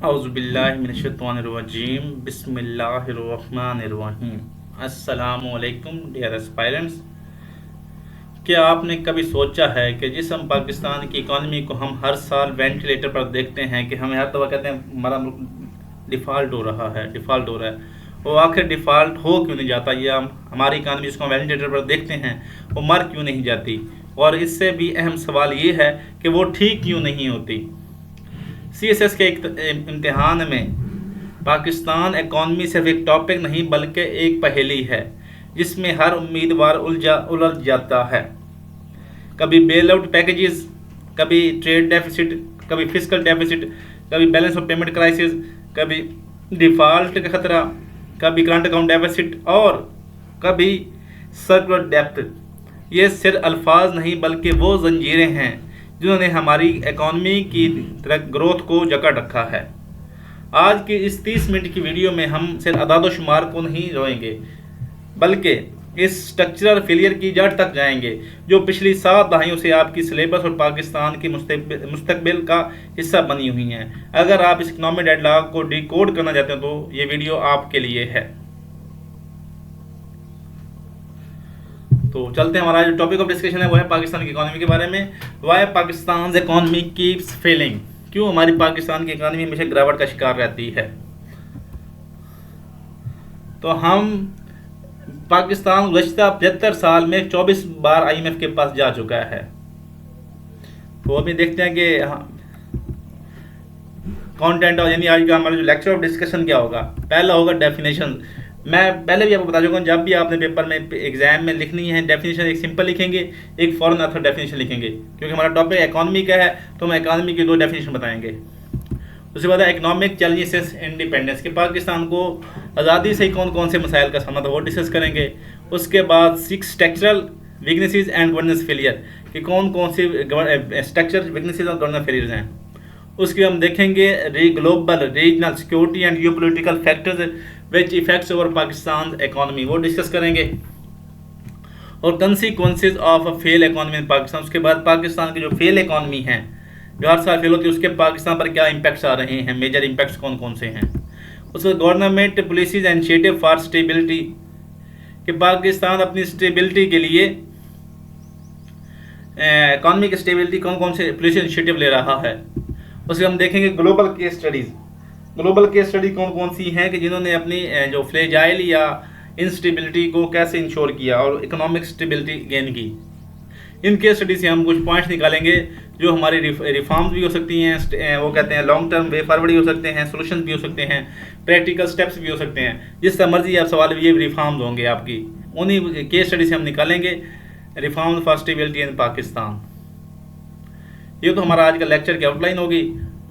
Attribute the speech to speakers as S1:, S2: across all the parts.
S1: औज़ुबिल्लाहिमिनश्शैतानिर्रजीम बिस्मिल्लाहिर्रहमानिर्रहीम। अस्सलामुअलैकुम dear aspirants. क्या आपने कभी सोचा है कि जिस हम पाकिस्तान की इकॉनमी को हम हर साल वेंटिलेटर पर देखते हैं कि हमें हर दफ़ा कहते हैं हमारा मुल्क डिफ़ॉल्ट हो रहा है, डिफ़ॉल्ट हो रहा है, वो आखिर डिफ़ॉल्ट हो क्यों नहीं जाता? या हम हमारी इकानमी जिसको हम वेंटिलेटर पर देखते हैं वो मर क्यों नहीं जाती? और इससे भी अहम सवाल ये है कि वो ठीक क्यों नहीं होती? CSS के एक इम्तिहान में पाकिस्तान इकॉनमी सिर्फ एक टॉपिक नहीं बल्कि एक पहेली है जिसमें हर उम्मीदवार उलझ जाता है। कभी बेल आउट पैकेजेस, कभी ट्रेड डेफिसिट, कभी फिस्कल डेफिसिट, कभी बैलेंस ऑफ पेमेंट क्राइसिस, कभी डिफॉल्ट का खतरा, कभी करंट अकाउंट डेफिसिट और कभी सर्कुलर डेप्थ। ये सिर्फ अल्फाज नहीं बल्कि वो जंजीरें हैं जिन्होंने हमारी इकॉनमी की ग्रोथ को जकड़ रखा है। आज की इस 30 मिनट की वीडियो में हम सिर्फ अदाद शुमार को नहीं जोएंगे बल्कि इस स्ट्रक्चरल फेलियर की जड़ तक जाएंगे जो पिछली 7 दहाइयों से आपकी सिलेबस और पाकिस्तान के मुस्तकबिल का हिस्सा बनी हुई हैं। अगर आप इस इकनॉमिक डेडलॉक को डिकोड करना चाहते हैं तो ये वीडियो आपके लिए है। तो चलते हैं, हमारा जो टॉपिक ऑफ डिस्कशन है वो है पाकिस्तान की इकॉनमी के बारे में। Why Pakistan economy keeps failing, क्यों हमारी पाकिस्तान की इकॉनमी हमेशा गिरावट का शिकार रहती है। तो हम पाकिस्तान गुज़श्ता 75 साल में 24 बार IMF के पास जा चुका है। तो अभी देखते हैं कि कंटेंट और यानी आज का हमारा जो लेक्चर ऑफ डिस्कशन क्या होगा। पहला होगा डेफिनेशन। मैं पहले भी आपको बता चुका हूँ, जब भी आपने पेपर में एग्जाम में लिखनी है डेफिनेशन एक सिंपल लिखेंगे, एक फॉरेन ऑथर डेफिनेशन लिखेंगे, क्योंकि हमारा टॉपिक इकॉनमी का है तो हम इकॉनमी की 2 डेफिनेशन बताएंगे। उसके बाद इकोनॉमिक चैलेंजेस इंडिपेंडेंस के, पाकिस्तान को आज़ादी से कौन कौन से मसाइल का सामना था वो डिस्कस करेंगे। उसके बाद 6 structural weaknesses and governance failure कि कौन कौन से स्ट्रक्चर वीकनेसेस और गवर्नेंस फेलियर्स हैं। उसके हम देखेंगे global regional security and geopolitical factors which effects over Pakistan economy, वो डिस्कस करेंगे। और consequences of a fail economy इन पाकिस्तान, उसके बाद पाकिस्तान की जो फेल इकॉनमी है जो हर साल फेल होती है उसके पाकिस्तान पर क्या इम्पैक्ट्स आ रहे हैं, मेजर इम्पैक्ट्स कौन कौन से हैं। उसके government policies and initiative for stability कि पाकिस्तान अपनी स्टेबिलिटी के लिए इकॉनमी की स्टेबिलिटी कौन कौन से पॉलिसी इनिशिएटिव ले रहा है। उसके हम देखेंगे global case studies, global case study कौन कौन सी हैं कि जिन्होंने अपनी जो फ्रेजाइल या इंस्टेबिलिटी को कैसे इंश्योर किया और इकोनॉमिक स्टेबिलिटी गेन की। इन केस स्टडी से हम कुछ पॉइंट्स निकालेंगे जो हमारी रिफॉर्म्स भी हो सकती हैं, वो कहते हैं लॉन्ग टर्म वे फॉरवर्ड भी हो सकते हैं, सोल्यूशन भी हो सकते हैं, प्रैक्टिकल स्टेप्स भी हो सकते हैं। जिस तरह मर्जी आप सवाल ये रिफॉर्म्स होंगे आपकी, उन्हीं केस स्टडी से हम निकालेंगे reform for stability in Pakistan. ये तो हमारा आज का लेक्चर की आउटलाइन होगी।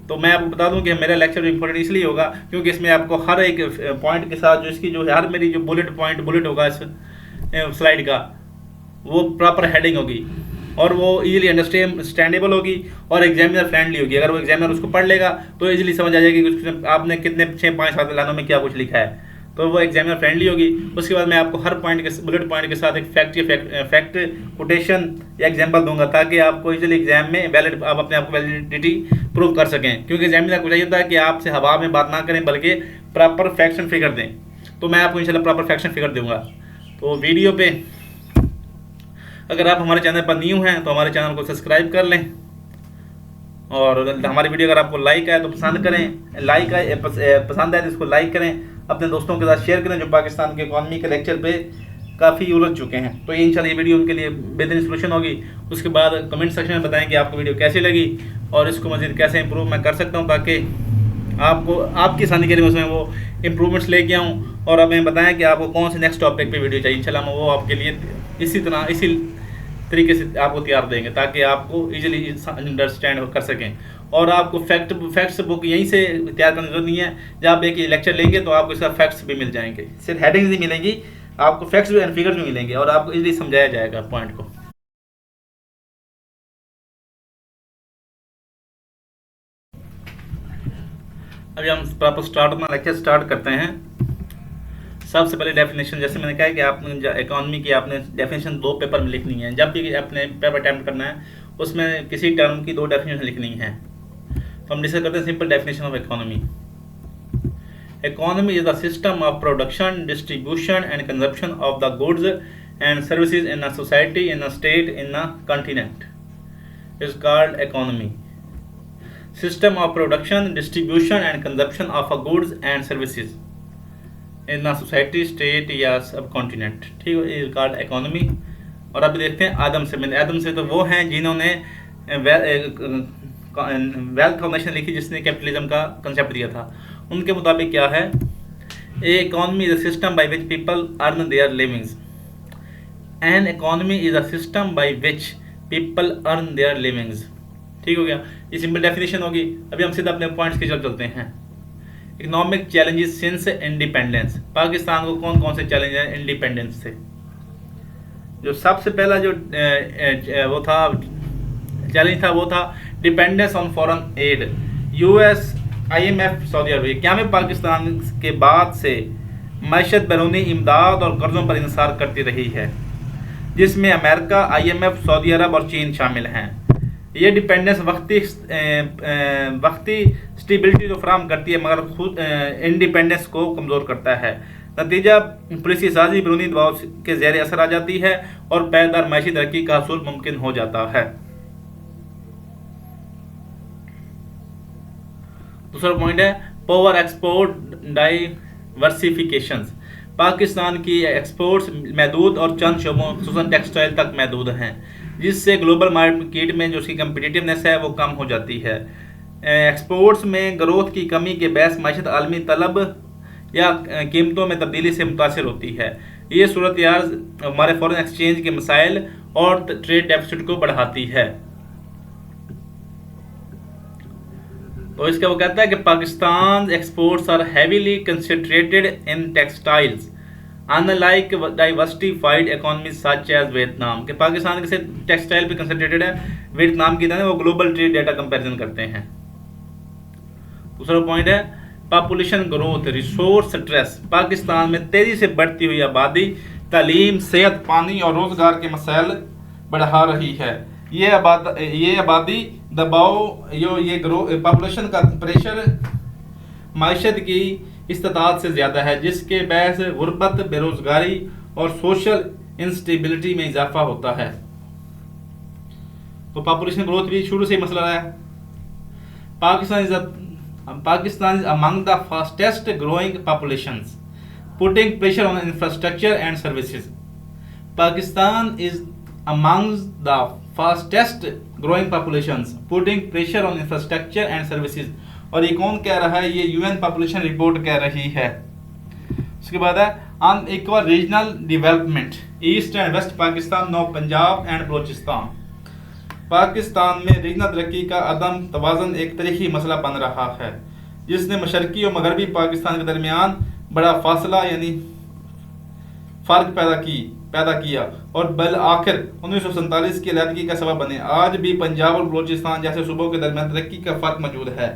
S1: तो मैं आपको बता दूं कि मेरा लेक्चर इंपॉर्टेंट इसलिए होगा क्योंकि इसमें आपको हर एक पॉइंट के साथ जो इसकी जो हर मेरी जो बुलेट होगा इस स्लाइड का वो प्रॉपर हेडिंग होगी और वो इजीली अंडरस्टैंडेबल होगी और एग्जामिनर फ्रेंडली होगी। अगर वो एग्जामिनर उसको पढ़ लेगा तो इजीली समझ आ जाएगी कि आपने कितने 6-5-7 लाइनों में क्या कुछ लिखा है, तो वो एग्जामिनर फ्रेंडली होगी। उसके बाद मैं आपको हर बुलेट पॉइंट के साथ एक फैक्ट कोटेशन या एग्जाम्पल दूंगा ताकि आपको इजीली एग्जाम में वैलिड आप अपने आप को वैलिडिटी प्रूव कर सकें, क्योंकि एग्जामिनर को चाहिए होता है कि आपसे हवा में बात ना करें बल्कि प्रॉपर फैक्ट्स एंड फिगर दें। तो मैं आपको इंशाल्लाह प्रॉपर फैक्ट्स एंड फिगर दूंगा। तो वीडियो पे अगर आप हमारे चैनल पर न्यू हैं तो हमारे चैनल को सब्सक्राइब कर लें और हमारी वीडियो अगर आपको लाइक आए तो पसंद करें, पसंद आए तो इसको लाइक करें, अपने दोस्तों के साथ शेयर करें जो पाकिस्तान के इकॉनमी के लेक्चर पे काफ़ी उलझ चुके हैं। तो ये इंशाल्लाह ये वीडियो उनके लिए बेहतरीन सोल्यूशन होगी। उसके बाद कमेंट सेक्शन में बताएं कि आपको वीडियो कैसी लगी और इसको मज़ीद कैसे इंप्रूव मैं कर सकता हूँ ताकि आपको आपकी आसानी के लिए उसमें वो इम्प्रूवमेंट्स लेके आऊँ। और अब मैं बताएं कि आपको कौन से नेक्स्ट टॉपिक पे वीडियो चाहिए, इंशाल्लाह मैं वो आपके लिए इसी तरीके से आपको तैयार देंगे ताकि आपको इजीली अंडरस्टैंड कर सकें। और आपको फैक्ट्स बुक यहीं से तैयार करने की जरूरत नहीं है, जब आप एक लेक्चर लेंगे तो आपको इसका फैक्ट्स भी मिल जाएंगे, सिर्फ हेडिंग्स नहीं मिलेंगी, आपको फैक्ट्स भी एंड फिगर्स भी मिलेंगे और आपको इजीली समझाया जाएगा पॉइंट को। अभी हम प्रॉपर स्टार्ट अपना लेक्चर स्टार्ट करते हैं। सबसे पहले डेफिनेशन, जैसे मैंने कहा कि आपने इकॉनमी की आपने डेफिनेशन 2 पेपर में लिखनी है। जब भी अपने पेपर अटैम्प्ट करना है उसमें किसी टर्म की 2 डेफिनेशन लिखनी है। तो हम डिस्कस करते हैं simple definition of economy. Economy is the system of production, distribution and consumption of the goods and services in a society, in a state, in a continent is called economy. System of production, distribution and consumption of a goods and services in a society, state या सब continent, ठीक है, is called economy. और अभी देखते हैं आदम Smith. आदम Smith तो वो हैं जिन्होंने वेल्थ फाउंडेशन लिखी, जिसने कैपिटलिज्म का कंसेप्ट दिया था। उनके मुताबिक क्या है, a economy is a system by which people earn their livings. An economy is a system by which people earn their livings. ठीक हो गया, ये सिंपल डेफिनेशन होगी। अभी हम सीधा अपने पॉइंट्स की तरफ चलते हैं। Economic challenges since independence. Pakistan को कौन कौन से चैलेंज हैं इंडिपेंडेंस से? जो सबसे पहला जो वो था चैलेंज था, वो था dependence on foreign aid. US, IMF, Saudi Arabia, क्या में पाकिस्तान के बाद से मैशत बैरूनी इमदाद और कर्ज़ों पर इंसार करती रही है, जिसमें अमेरिका, आईएमएफ, सऊदी अरब और चीन शामिल हैं। ये डिपेंडेंस वक्ती स्टेबिलिटी तो फराहम करती है, मगर खुद इंडिपेंडेंस को कमज़ोर करता है। नतीजा पुलिसी साजी बैरूनी दबाव के ज़ेर असर आ जाती है और पायदार मैशी तरक्की का हसूल मुमकिन हो जाता है। दूसरा पॉइंट है पावर एक्सपोर्ट डाइवर्सिफिकेशंस। पाकिस्तान की एक्सपोर्ट्स महदूद और चंद शोबों खुसूसन टेक्सटाइल तक महदूद हैं, जिससे ग्लोबल मार्केट में जो उसकी कम्पिटिटिवनेस है वो कम हो जाती है। एक्सपोर्ट्स में ग्रोथ की कमी के बहस मैशत आलमी तलब या कीमतों में तब्दीली से मुतासर होती है। ये सूरत यार हमारे फॉरेन एक्सचेंज के मसाइल और ट्रेड डेफिसिट को बढ़ाती है। तो इसका वो कहता है कि Pakistan exports are heavily concentrated in textiles unlike diversified economy such as Vietnam. के पाकिस्तान के टेक्सटाइल पे कंसंट्रेटेड है, वियतनाम की तरह वो ग्लोबल ट्रेड डेटा कंपैरिजन करते हैं। दूसरा पॉइंट है population growth resource stress. Pakistan में तेजी से बढ़ती हुई आबादी तालीम, सेहत, पानी और रोजगार के मसाइल बढ़ा रही है। ये आबादी दबाव ये पॉपुलेशन का प्रेशर माइशत की इस्तात से ज़्यादा है, जिसके बहस गुर्बत, बेरोजगारी और सोशल इंस्टेबिलिटी में इजाफा होता है। तो पॉपुलेशन ग्रोथ भी शुरू से ही मसला रहा है। Pakistan is among the fastest growing populations, putting pressure on infrastructure and services. Pakistan is among the fastest growing populations, putting pressure on infrastructure and services. और ये कौन कह रहा है? ये यूएन पॉपुलेशन रिपोर्ट कह रही है। उसके बाद है unequal regional development, east and west Pakistan, no Punjab and Balochistan. Pakistan में रीजनल तरक्की का अदम तवाज़ुन एक तारीखी मसला बन रहा है, जिसने मशरकी और मगरबी पाकिस्तान के दरमियान बड़ा फासला यानी फ़र्क पैदा किया और बल आखिर 1947 की अलहदगी का सबब बने। आज भी पंजाब और बलोचिस्तान जैसे सूबों के दरमियान तरक्की का फ़र्क मौजूद है,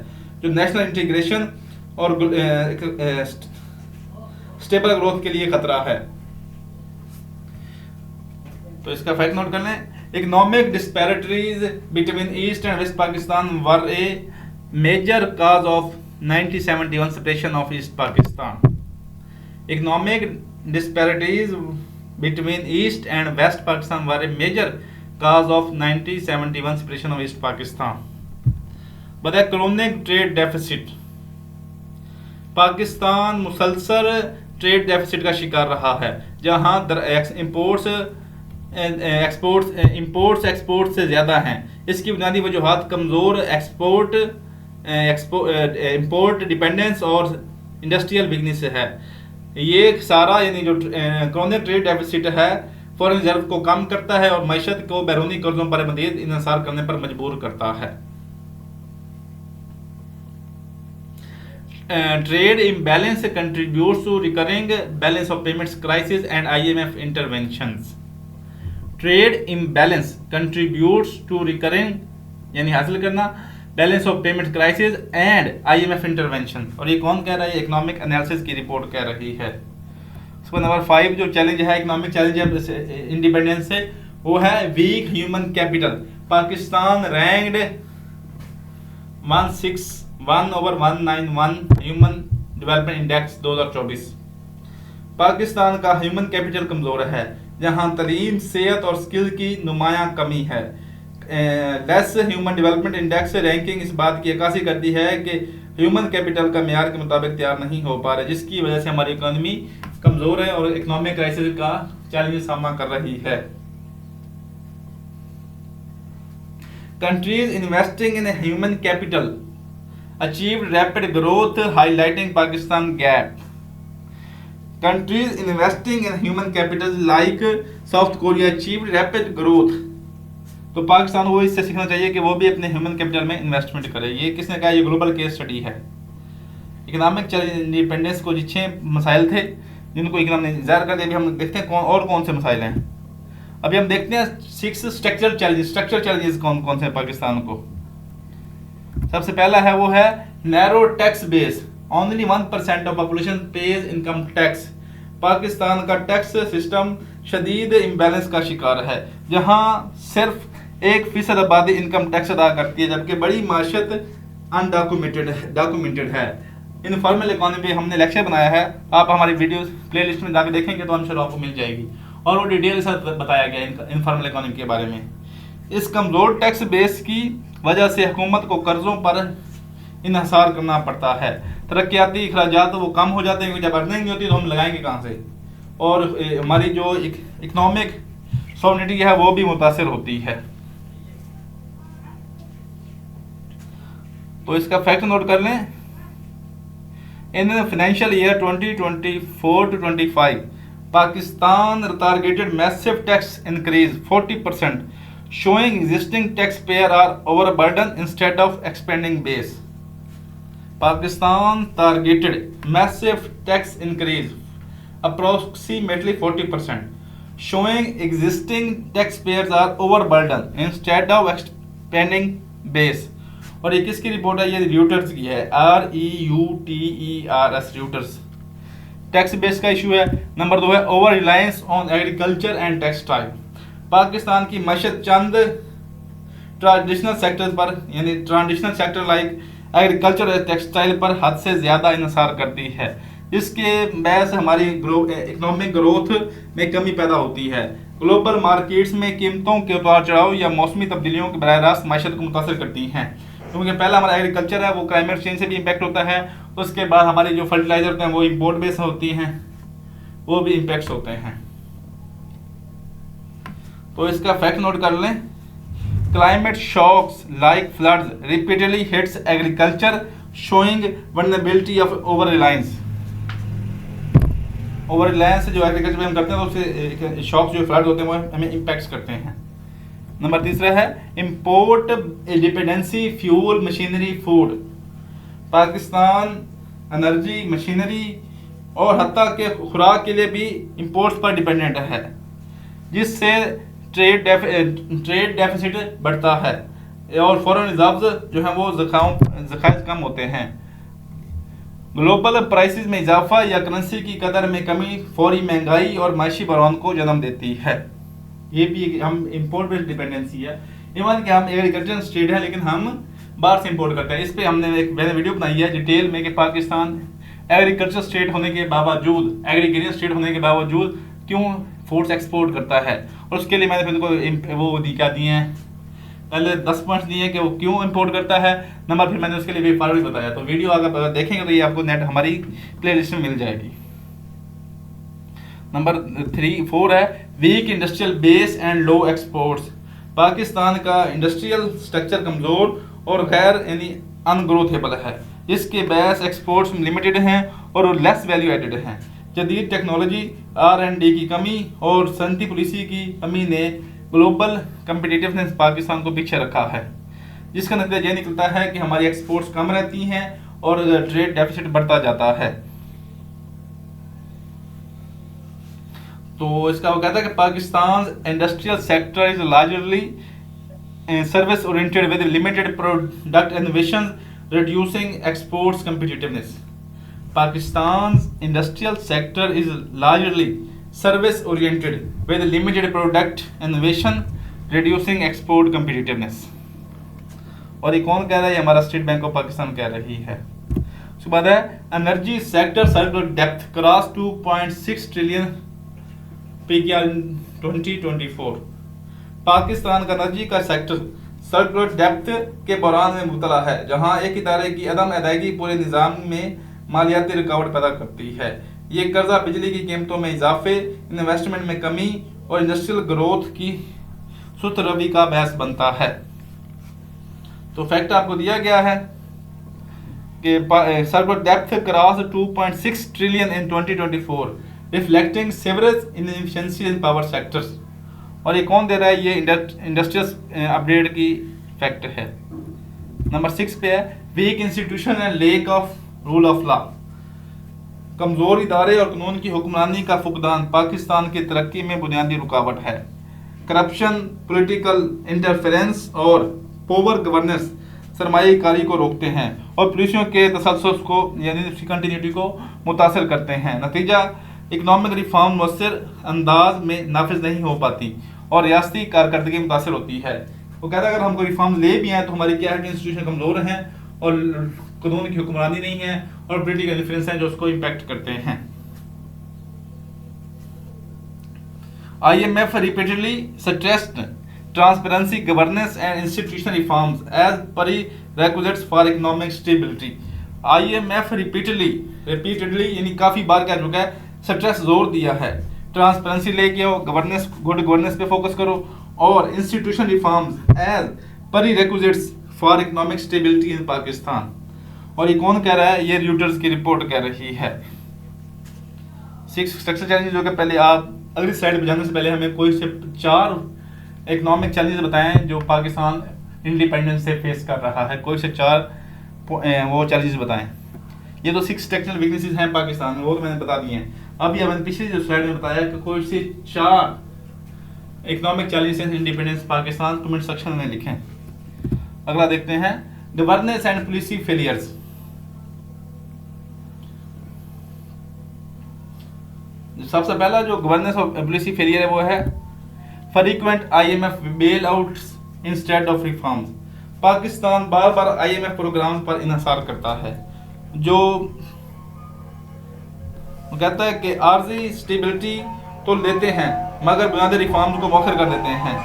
S1: जो नेशनल इंटीग्रेशन और स्टेबल ग्रोथ के लिए खतरा है। तो इसका फैक्ट नोट कर लें। Economic disparities between East and West Pakistan were a major cause of 1971 separation of East Pakistan. Economic disparities between East and West Pakistan were a major cause of 1971 separation of East Pakistan. But a chronic trade deficit. Pakistan मुसलसल trade deficit का शिकार रहा है, जहां exports से ज़्यादा हैं। इसकी बुनियादी वजूहात कमज़ोर इंपोर्ट डिपेंडेंस और इंडस्ट्रियल बिजनेस है। ये सारा यानी जो क्रॉनिक ट्रेड डेफिसिट है फॉरेन रिजर्व को कम करता है और मैशत को बैरूनी कर्जों पर मज़ीद इन्हिसार करने पर मजबूर करता है। Trade imbalance contributes to recurring balance of payments crisis and IMF interventions. Trade imbalance contributes to recurring यानी हासिल करना balance of payment crisis and IMF intervention. और ये कौन कह रहा है? इकोनॉमिक एनालिसिस की रिपोर्ट कह रही है। उसके बाद नंबर 5 जो चैलेंज है, इकोनॉमिक चैलेंज है इंडिपेंडेंस से, वो है weak human capital. Pakistan ranked 161/191 human development index 2024। Pakistan का ह्यूमन कैपिटल कमज़ोर है, जहां तलीम, सेहत और स्किल की नुमायां कमी है। Less human development index ranking इस बात की अक्कासी करती है कि ह्यूमन कैपिटल का मेयार के मुताबिक तैयार नहीं हो पा रहे, जिसकी वजह से हमारी इकोनॉमी कमज़ोर है और इकोनॉमिक क्राइसिस का चैलेंज सामना कर रही है। Countries investing in human capital achieved rapid growth, highlighting Pakistan gap. Countries investing in human capital like South Korea achieved rapid growth। तो पाकिस्तान को इससे सीखना चाहिए कि वो भी अपने ह्यूमन कैपिटल में इन्वेस्टमेंट करे। ये किसने कहा? ये ग्लोबल केस स्टडी है। इकोनॉमिक इंडिपेंडेंस को जो 6 मसाइल थे जिनको इकोनॉमी ने ज़ाहिर कर दिया। अभी हम देखते हैं कौन से मसाइल हैं। अभी हम देखते हैं 6 स्ट्रक्चरल चैलेंजेस कौन कौन से हैं पाकिस्तान को। सबसे पहला है वो है narrow tax base, only 1% of population page income tax. Pakistan का टैक्स सिस्टम शदीद इम्बैलेंस का शिकार है, जहां सिर्फ 1% आबादी इनकम टैक्स अदा करती है, जबकि बड़ी माशत डॉक्यूमेंटेड है। इनफॉर्मल इकोनॉमी पे हमने लेक्चर बनाया है, आप हमारी वीडियो प्लेलिस्ट में जाकर देखेंगे तो इंशाल्लाह आपको मिल जाएगी, और वो डिटेल के साथ बताया गया इनफॉर्मल इकोनॉमी के बारे में। इस कमज़ोर टैक्स बेस की वजह से हुकूमत को कर्जों पर इन्हिसार करना पड़ता है। तरक्याती अखराजात वो कम हो जाते हैं, क्योंकि जब अर्निंग नहीं होती तो हम लगाएंगे कहाँ से, और हमारी जो इकोनॉमिक सॉवरेनिटी है वो भी मुतासर होती है। तो इसका फैक्ट नोट कर लें। इन financial year 2024-25 Pakistan targeted massive tax increase 40%, showing existing taxpayer are overburdened instead of expanding base। Pakistan targeted massive tax increase approximately 40%, showing existing taxpayers are overburdened instead of expanding base। और ये किसकी report है? ये र्यूटर्स की है, REUTERS र्यूटर्स। Tax base का issue है। Number 2 है over reliance on agriculture and textile. Pakistan की मशत चंद ट्रेडिशनल सेक्टर्स पर, यानी ट्रेडिशनल सेक्टर लाइक एग्रीकल्चर और टेक्सटाइल पर हद से ज़्यादा इन्हिसार करती है, जिसके बहस हमारी इकोनॉमिक ग्रोथ में कमी पैदा होती है। ग्लोबल मार्केट्स में कीमतों के उतार चढ़ाव या मौसमी तब्दीलियों के बराह रास्त माशत को मुतासर करती हैं, क्योंकि पहला हमारा एग्रीकल्चर है, वो क्लाइमेट चेंज से भी इम्पैक्ट होता है। उसके बाद हमारी जो फर्टिलाइजर होते हैं वो इम्पोर्ट बेस होती हैं, वो भी इम्पैक्ट होते हैं। तो इसका फैक्ट नोट कर लें। Climate shocks like floods repeatedly hits agriculture, showing vulnerability of over reliance. जो एग्रीकल्चर में हम करते हैं तो उससे शॉक्स जो फ्लड होते हैं वो हमें इम्पैक्ट करते हैं। नंबर 3 है import dependency, fuel, machinery, food. Pakistan energy, machinery और हत्ता के खुराक के लिए भी इंपोर्ट्स पर डिपेंडेंट है, जिससे ट्रेड डेफिसिट बढ़ता है और फॉरेन रिजर्व्स जो हैं वो ज़खायर कम होते हैं। ग्लोबल प्राइसेस में इजाफा या करेंसी की कदर में कमी फौरी महंगाई और माशी बहरान को जन्म देती है। ये भी हम इंपोर्ट बेस्ड डिपेंडेंसी है। इवन कि हम एग्रीकल्चर स्टेट है लेकिन हम बाहर से इंपोर्ट करते हैं। इस पे मैंने वीडियो बनाई है डिटेल में कि पाकिस्तान एग्रीकल्चर स्टेट होने के बावजूद, एग्रीकल्चर स्टेट होने के बावजूद क्यों फूड्स एक्सपोर्ट करता है, और उसके लिए मैंने फिर उनको वो क्या दिए हैं, पहले 10 पॉइंट्स दिए कि वो क्यों इंपोर्ट करता है। नंबर फिर मैंने उसके लिए वे फॉरवर्ड बताया। तो वीडियो अगर देखेंगे तो ये आपको नेट हमारी प्लेलिस्ट में मिल जाएगी। नंबर 4 है weak industrial base and low exports. Pakistan का इंडस्ट्रियल स्ट्रक्चर कमज़ोर और गैर यानी अनग्रोथेबल है, जिसके बेस एक्सपोर्ट्स लिमिटेड हैं और लेस वैल्यू एडेड हैं। जदीद टेक्नोलॉजी, R&D की कमी और सनती पॉलिसी की कमी ने ग्लोबल कम्पिटिटिवनेस पाकिस्तान को पीछे रखा है, जिसका नतीजा ये निकलता है कि हमारी एक्सपोर्ट्स कम रहती हैं और ट्रेड डेफिसिट बढ़ता जाता है। तो इसका वो कहता है कि Pakistan industrial sector is largely service oriented with limited product innovation, reducing exports competitiveness. Pakistan's industrial sector is largely service oriented with limited product innovation, reducing export competitiveness। और ये कौन कह रहा है? ये हमारा स्टेट बैंक ऑफ पाकिस्तान कह रही है। उसके बाद है एनर्जी सेक्टर सर्कुलर डेप्थ cross 2.6 trillion PKR in 2024। Pakistan का एनर्जी का सेक्टर सर्कुलर डेप्थ के बहरान में मुब्तला है, जहां एक इदारे की अदम अदायगी पूरे निज़ाम में मालियाती रुकावट पैदा करती है। ये कर्जा बिजली की कीमतों में इजाफे, इन्वेस्टमेंट में कमी और इंडस्ट्रियल ग्रोथ की सुस्त रवि का बहस बनता है। तो फैक्ट आपको दिया गया है कि सर्कुलर डेप्थ cross 2.6 trillion in 2024 reflecting severe inefficiency in power sectors. और ये कौन दे रहा है? ये इंडस्ट्रियल अपडेट की फैक्ट है। नंबर 6 पे है weak institution and lack of rule of law. कमजोर इदारे और कानून की हुक्मरानी का फुकदान पाकिस्तान की तरक्की में बुनियादी रुकावट है। करप्शन, पॉलिटिकल इंटरफेरेंस और पोवर गवर्नेंस सरमायाकारी को रोकते हैं और पॉलिसियों के तसल्सल को यानी उसकी कंटिन्यूटी को मुतासर करते हैं। नतीजा इकनॉमिक रिफॉर्म मुअस्सर अंदाज में नाफिज नहीं हो पाती और रियासती कारकर्दगी मुतासर होती है। वो कहता है अगर हम कोई रिफॉर्म ले भी आए तो हमारी क्या है कि इंस्टीट्यूशन कमज़ोर हैं और कानून की हुक्मरानी नहीं है और पॉलिटिकल इंफ्लुएंस हैं जो उसको इम्पैक्ट करते हैं। IMF repeatedly stressed transparency, governance and institutional reforms as prerequisites for economic stability. IMF repeatedly यानी काफी बार कह चुका है, स्ट्रेस जोर दिया है, ट्रांसपेरेंसी लेके आओ, गवर्नेंस गुड गवर्नेंस पे फोकस करो और institution reforms as prerequisites for economic stability in Pakistan. और ये कौन कह रहा है? ये रॉयटर्स की रिपोर्ट कह रही है। 6 स्ट्रक्चरल चैलेंजेस जो कि पहले आप अगली स्लाइड पे जाने से पहले हमें कोई से 4 इकोनॉमिक चैलेंजेस बताएं जो पाकिस्तान इंडिपेंडेंस से फेस कर रहा है। कोई से 4 वो चैलेंजेस बताएं। ये तो 6 स्ट्रक्चरल वीकनेसेस हैं पाकिस्तान में, वो तो मैंने बता दिए हैं। अभी मैंने पिछली जो स्लाइड में बताया कि कोई से 4 economic challenges independence Pakistan, comment section में लिखें। अगला देखते हैं गवर्नेंस एंड पॉलिसी फेलियर्स। सबसे पहला जो गवर्नेंस और पॉलिसी फेलियर है वो है frequent IMF bail outs instead of reforms. Pakistan बार बार IMF प्रोग्राम पर इन्हिसार करता है जो कहता है कि आर्जी स्टेबिलिटी तो लेते हैं मगर बुनियादी रिफॉर्म्स को मौखर कर देते हैं।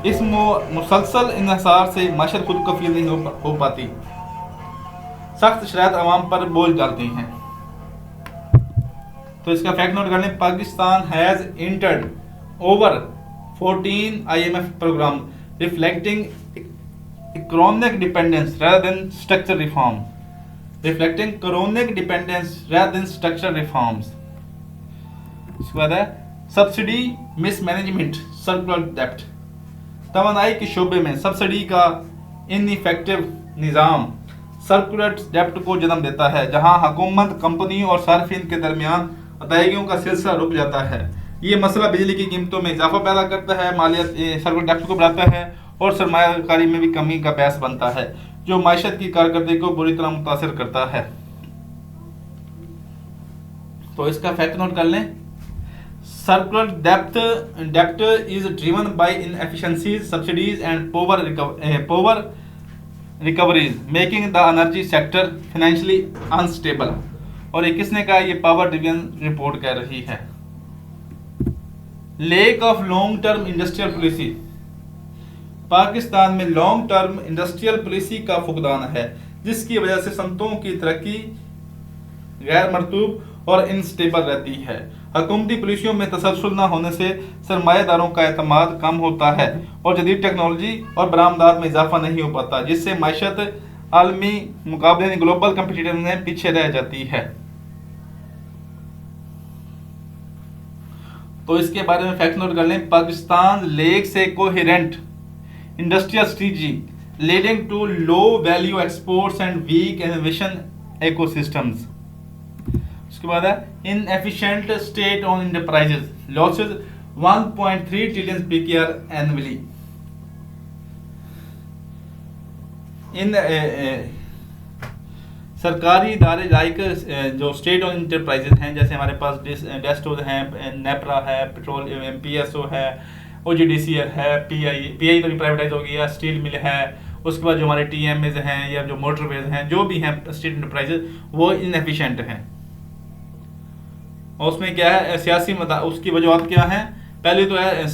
S1: इस मुसलसल इन्हिसार से माशर खुद कफील नहीं हो पाती, सख्त शराइत अवाम पर बोझ डालती हैं। तो इसका फैक्ट नोट कर लें, Pakistan has entered over 14 IMF programme reflecting chronic dependence rather than structural reform, reflecting chronic dependence rather than structural reforms. इसके बाद है सब्सिडी मिसमैनेजमेंट सर्कुलर डेप्ट। तवानाई के शोबे में सब्सिडी का इनइफेक्टिव निज़ाम सर्कुलर डेप्ट को जन्म देता है, जहां हुकूमत, कंपनी और सार्फिन के दरमियान अदायगियों का सिलसिला रुक जाता है। ये मसला बिजली की कीमतों में इजाफा पैदा करता है, मालियत सर्कुलर डेप्ट को बढ़ाता है और सरमायाकारी में भी कमी का बायस बनता है जो मायशत की कारकर्दगी को बुरी तरह मुतासिर करता है। तो इसका फैक्ट नोट कर लें, सर्कुलर डेप्ट is driven by inefficiencies, subsidies and poor recoveries making the energy sector financially unstable. और ये किसने कहा? ये पावर डिवीजन रिपोर्ट कह रही है। Lake of long term industrial policy. Pakistan में लॉन्ग टर्म इंडस्ट्रियल पॉलिसी का फुकदान है जिसकी वजह से सनतों की तरक्की गैर मरतूब और इनस्टेबल रहती है। हुकूमती पॉलिसियों में तसलसल न होने से सरमायादारों का एतमाद कम होता है और जदीद टेक्नोलॉजी और बरामदात में इजाफा नहीं हो पाता, जिससे मायशत आलमी मुकाबले ग्लोबल कम्पिटिटिव में पीछे रह जाती है। तो इसके बारे में फैक्ट नोट कर लें, पाकिस्तान लेक से coherent industrial strategy leading to low value exports and weak innovation ecosystems. उसके बाद है inefficient state owned enterprises losses 1.3 trillion PKR annually. इन सरकारी इदारे लाइक जो स्टेट ऑन एंटरप्राइजेस हैं, जैसे हमारे पास डेस्टो हैं, नेपरा है, पेट्रोल PSO है, OGDC है, PI तो प्राइवेटाइज हो गया, स्टील मिल है उसके बाद जो हमारे TMAs हैं या जो मोटरवेज हैं, जो भी हैं स्टेट इंटरप्राइजेज, वो इनएफिशिएंट हैं। और उसमें क्या है, सियासी उसकी वजूहत क्या है, पहले तो है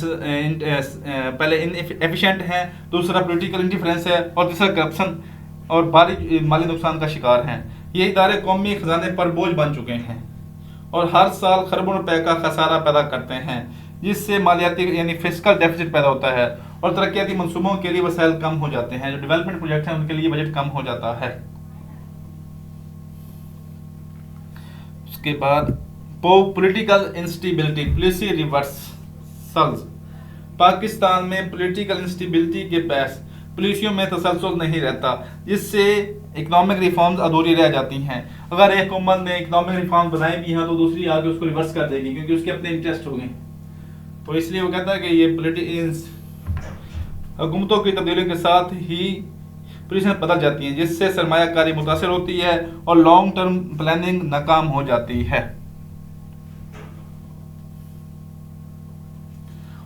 S1: पहले इनएफिशिएंट है, दूसरा पॉलिटिकल इंटरफेरेंस है, और तीसरा करप्शन और भारी माली नुकसान का शिकार हैं। ये इदारे कौमी खजाने पर बोझ बन चुके हैं और हर साल खरबों रुपए का खसारा पैदा करते हैं, जिससे मालियाती यानी फिस्कल डेफिसिट पैदा होता है और तरक्याती मंसूबों के लिए वसाइल कम हो जाते हैं। जो डेवलपमेंट प्रोजेक्ट हैं उनके लिए बजट कम हो जाता है। उसके बाद political instability, policy reversals. Pakistan में पॉलिटिकल इंस्टेबिलिटी के पास पॉलिसियों में तसलसल नहीं रहता, जिससे इकोनॉमिक रिफॉर्म्स अधूरी रह जाती हैं। अगर एक हुकूमत ने इकोनॉमिक रिफॉर्म बनाए भी हैं तो दूसरी आगे उसको रिवर्स कर देगी, क्योंकि उसके अपने इंटरेस्ट हो गए। तो इसलिए वो कहता है कि ये हुकूमतों की तब्दीलियों के साथ ही पोजीशन बदल जाती हैं, जिससे सरमायाकारी मुतासर होती है और लॉन्ग टर्म प्लानिंग नाकाम हो जाती है।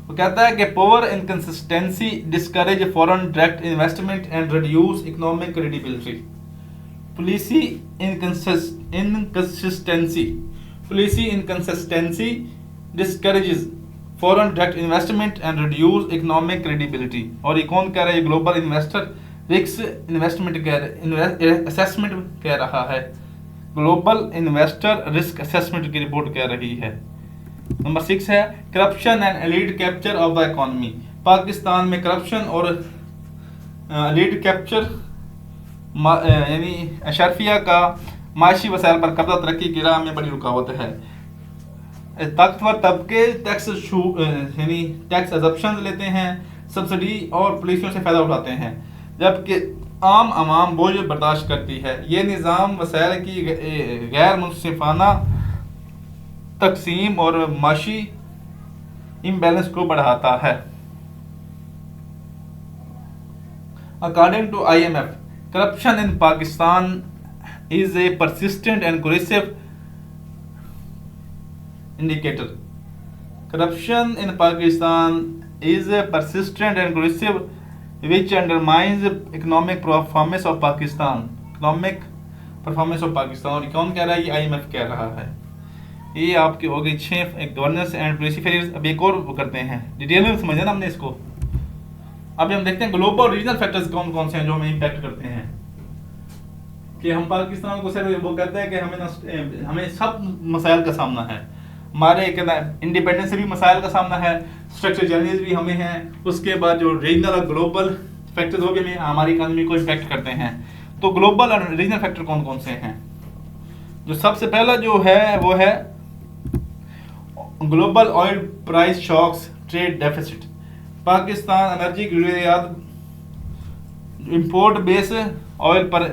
S1: वो कहता है कि power inconsistency discourage foreign direct investment and reduce economic credibility. Policy inconsistency discourages foreign direct investment and reduce economic credibility. और ये कौन कह रहा है, ये global investor risk investment assessment कह रहा है, ग्लोबल इन्वेस्टर रिस्क असेसमेंट की रिपोर्ट कह रही है। नंबर 6 है corruption and elite capture of the economy. Pakistan में करप्शन और एलीट कैप्चर यानी अशरफिया का माशी वसाइल पर कब्जा तरक्की की राह में बड़ी रुकावट है। ताकतवर तबके टैक्स यानी टैक्स एजप्शन लेते हैं, सब्सिडी और पॉलिसियों से फायदा उठाते हैं, जबकि आम आवाम बोझ बर्दाश्त करती है। ये निज़ाम वसाइल की गैर मुनसिफाना तकसीम और माशी इम्बैलेंस को बढ़ाता है। According to IMF, corruption in Pakistan is a persistent and aggressive indicator. Corruption in Pakistan is a persistent and aggressive which undermines economic performance of Pakistan. Economic performance of Pakistan। और कौन कह रहा है, ये IMF कह रहा है। ये आपकी हो गई 6 गवर्नेंस एंड पॉलिसी फेयर्स। अब एक और करते हैं, डिटेल में समझना ना हमने इसको। अब हम देखते हैं ग्लोबल रीजनल फैक्टर्स कौन कौन से हैं जो हमें इम्पैक्ट करते हैं। कि हम पाकिस्तान को सिर्फ वो कहते हैं कि हमें सब मसाइल का सामना है, हमारे इंडिपेंडेंस से भी मसाइल का सामना है, स्ट्रक्चरल चैलेंजेस भी हमें हैं, उसके बाद जो रीजनल और ग्लोबल फैक्टर्स वो भी हमारी इकोनॉमी को इम्पैक्ट करते हैं। तो ग्लोबल और रीजनल फैक्टर कौन कौन से हैं? जो सबसे पहला जो है वो है global oil price shocks, trade deficit. Pakistan energy की जरूरियात इंपोर्ट बेस ऑयल पर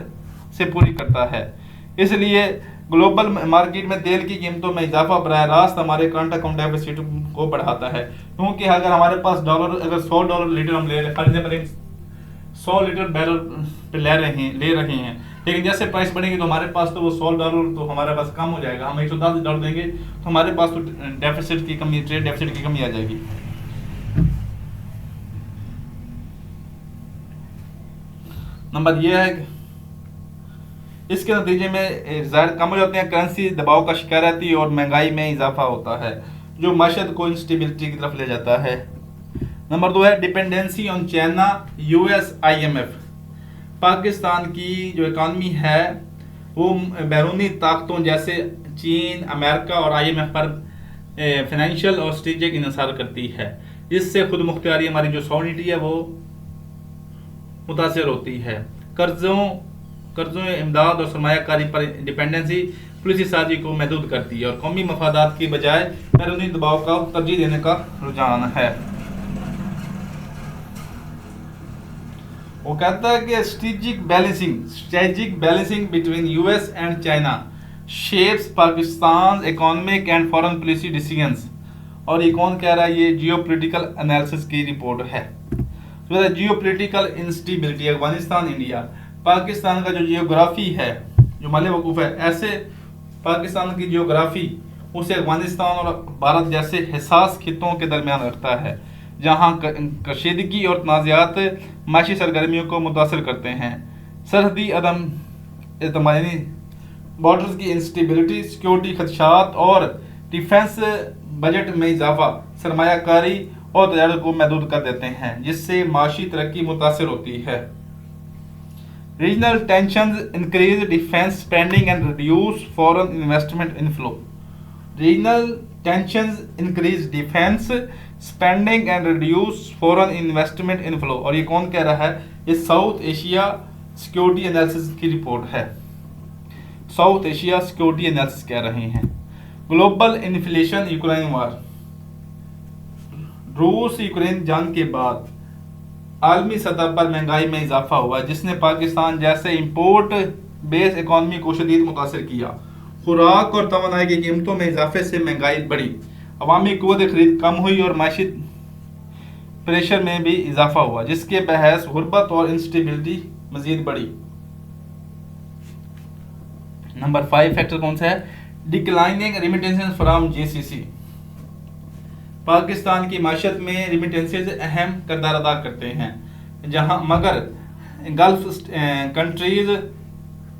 S1: से पूरी करता है, इसलिए ग्लोबल मार्केट में तेल की कीमतों में इजाफा बराह रास्त हमारे करंट अकाउंट डेफिसिट को बढ़ाता है। क्योंकि अगर हमारे पास अगर $100 लीटर हम ले रहे हैं, 100 लीटर बैरल पे ले रहे हैं, लेकिन जैसे प्राइस बढ़ेगी तो हमारे पास तो वो $100 तो हमारे पास कम हो जाएगा, हम $110 देंगे तो हमारे पास तो डेफिसिट की कमी, ट्रेड डेफिसिट की कमी आ जाएगी। नंबर ये है, इसके नतीजे में ज़ाहिर कम हो जाते हैं, करेंसी दबाव का शिकार रहती है और महंगाई में इजाफा होता है, जो माशत को इंस्टेबिलिटी की तरफ ले जाता है। नंबर 2 है dependency on China, US, IMF। Pakistan की जो इकानमी है वो बैरूनी ताकतों जैसे चीन, अमेरिका और IMF पर फाइनेंशियल और स्ट्रेटेजिक इन्हिसार करती है, जिससे खुद मुख्तियारी हमारी जो सॉवरेनिटी है वो मुतासर होती है। कर्जों इमदाद और सरमायाकारी पर डिपेंडेंसी पॉलिसी साजी को महदूद करती है और कौमी मफादात की बजाय बैरूनी दबाव का तरजीह देने का रुझान है। वो कहता है कि strategic balancing between US and China shapes Pakistan economic and foreign policy decisions. और ये कौन कह रहा है, ये जियोपॉलिटिकल एनालिसिस की रिपोर्ट है। तो geopolitical instability, Afghanistan, India. Pakistan का जो जियोग्राफी है, जो माले वकूफ़ है, ऐसे पाकिस्तान की जियोग्राफी उसे अफगानिस्तान और भारत जैसे हिसास खितों के दरमियान रखता है, जहाँ कशीदगी और तनाज़ात माशी सरगर्मियों को मुतासर करते हैं। सरहदी अदम एतमानी, बॉर्डर्स की इंस्टेबिलिटी, सिक्योरिटी खदशात और डिफेंस बजट में इजाफा सरमायाकारी और तजारत को महदूद कर देते हैं, जिससे माशी तरक्की मुतासर होती है। Regional tensions increase defence spending and reduce foreign investment inflow. Regional tensions increase defence spending and reduce foreign investment inflow. और ये कौन कह रहा है? ये साउथ एशिया सिक्योरिटी एनालिसिस की रिपोर्ट है। साउथ एशिया सिक्योरिटी एनालिसिस कह रहे हैं। ग्लोबल इन्फ्लेशन, यूक्रेन वार, रूस यूक्रेन जंग के बाद आलमी सतह पर महंगाई में इजाफा हुआ, जिसने पाकिस्तान जैसे इंपोर्ट बेस इकॉनमी को शदीद मुतासर किया। खुराक और तवानाई की कीमतों में इजाफे से महंगाई बढ़ी, अवामी क़ुव्वत खरीद कम हुई और माशी प्रेशर में भी इजाफा हुआ, जिसके बहस गुर्बत और इंस्टेबिलिटी मजीद बढ़ी। नंबर 5 फैक्टर कौन सा है? Declining remittances from GCC. Pakistan की माशत में रेमिटेंसेस अहम किरदार अदा करते हैं, जहां मगर गल्फ कंट्रीज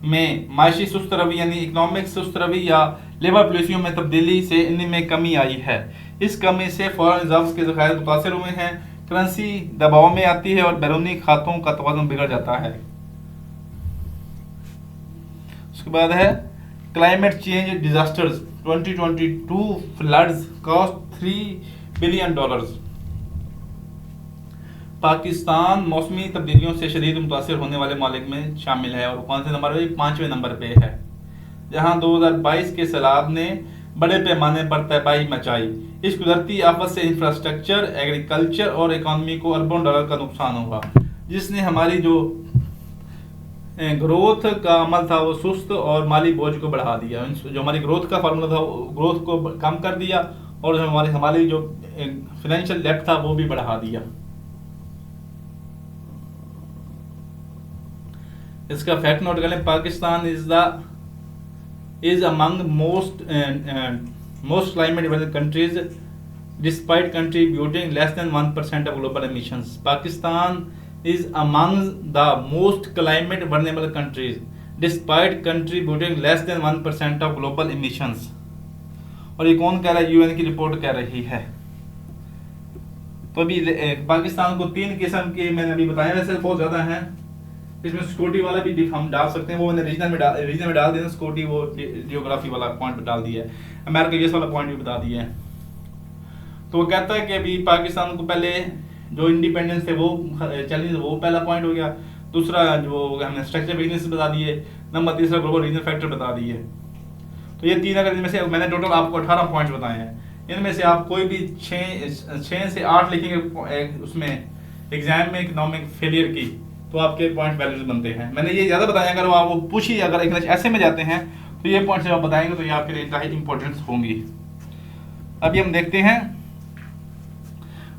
S1: में माशी सुस्त रवि यानी इकोनॉमिक सुस्त रवि या लेबर पॉलिसियों में तब्दीली से इनमें कमी आई है। इस कमी से फॉरेन रिजर्व्स के ज़खायर मुतासर हुए हैं, करेंसी दबाव में आती है और बैरूनी खातों का तवाज़ुन बिगड़ जाता है। उसके बाद है climate change disasters, 2022 floods cost $3 billion. Pakistan मौसमी तब्दीलियों से शदीद मुतासर होने वाले मालिक में शामिल है और कौन से नंबर पे? 5वें नंबर पे है, जहां 2022 के सैलाब ने बड़े पैमाने पर तबाही मचाई। इस कुदरती आफत से इंफ्रास्ट्रक्चर, एग्रीकल्चर और इकॉनमी को अरबों डॉलर का नुकसान हुआ, जिसने हमारी जो ग्रोथ का अमल था वो सुस्त और माली बोझ को बढ़ा दिया। जो हमारी ग्रोथ का फार्मूला था ग्रोथ को कम कर दिया और हमारी जो फाइनेंशियल डेप्थ था वो भी बढ़ा दिया। इसका फैक्ट नोट कर लें। Pakistan is among most climate dependent countries despite contributing less than 1% of global emissions. Pakistan is among the most climate vulnerable countries despite contributing less than 1% of global emissions। और ये कौन कह रहा है? यूएन की रिपोर्ट कह रही है। तो अभी पाकिस्तान को 3 किस्म के मैंने अभी बताया, वैसे बहुत ज्यादा हैं। इसमें सिक्योरिटी वाला भी हम डाल सकते हैं, वो मैंने रीजन में डाल दिया। सिक्योरिटी वो जियोग्राफी वाला पॉइंट डाल दिया है, अमेरिका यूएस वाला पॉइंट भी बता दिया है। तो वो कहता है कि अभी पाकिस्तान को पहले जो इंडिपेंडेंस थे वो चैलेंज, वो पहला पॉइंट हो गया। दूसरा जो हमने स्ट्रक्चर वीकनेस बता दिए, नंबर तीसरा ग्लोबल रीजनल फैक्टर बता दिए। तो ये 3 अगर इनमें से मैंने टोटल आपको 18 पॉइंट्स बताए हैं, इनमें से आप कोई भी 6 से 8 लिखेंगे उसमें एग्जाम में इकोनॉमिक फेलियर की, तो आपके पॉइंट वैल्यूज बनते हैं। मैंने ये ज़्यादा बताया, अगर आप वो पूछिए, अगर इंग्लिश ऐसे में जाते हैं तो ये पॉइंट्स जब आप बताएंगे तो ये आपके लिए इंतहाई इंपॉर्टेंट होंगी। अभी हम देखते हैं,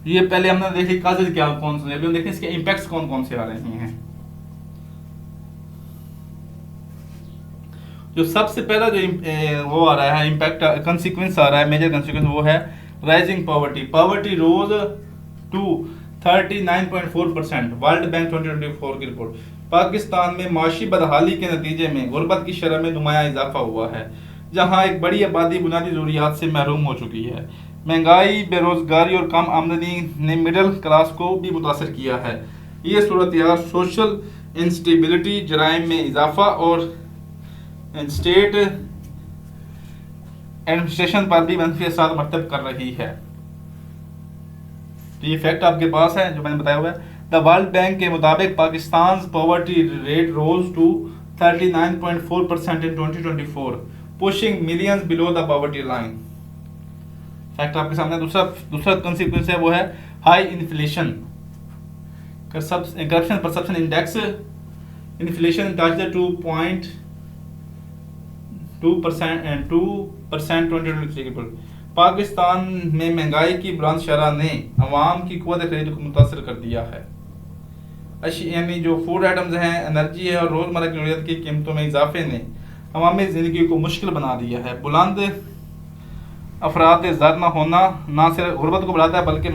S1: ये पहले हमने देखी काजेज क्या कौन से, अभी हम देखते हैं इसके इम्पैक्ट्स कौन कौन से आ रहे हैं। जो सबसे पहला जो वो आ रहा है इम्पैक्ट कंसिक्वेंस आ रहा है, मेजर कंसिक्वेंस, वो है rising poverty. Poverty rose to 39.4%, world bank 2024 की रिपोर्ट। पाकिस्तान में माशी बदहाली के नतीजे में गुर्बत की शरह में नुमाया इजाफा हुआ है, जहां एक बड़ी आबादी बुनियादी जरूरियात से महरूम हो चुकी है। महंगाई, बेरोजगारी और कम आमदनी ने मिडिल क्लास को भी मुतासर किया है। ये सूरत हाल सोशल इंस्टेबिलिटी, जराइम में इजाफा और स्टेट एडमिनिस्ट्रेशन पर भी मनफी असर मरतब कर रही है। तो ये फैक्ट आपके पास है जो मैंने बताया हुआ है। द वर्ल्ड बैंक के मुताबिक Pakistan poverty rate rose to 39.4% in 2024, pushing millions below the poverty line. Fact आपके सामने। दूसरा कंसिक्वेंस है वो है high inflation, corruption perception index, inflation touch 2% 2023 की। पाकिस्तान में महंगाई की बुलंद शरह ने अवाम की क़ुव्वत खरीद को मुतासर कर दिया है। यानी जो फूड आइटम्स हैं, एनर्जी है और रोज़मर्रा की ज़रूरत की कीमतों में इजाफे ने अवामी ज़िंदगी को मुश्किल बना दिया है। बुलंद अफराद ज़र न होना ना सिर्फ गुर्बत को बढ़ाता है बल्कि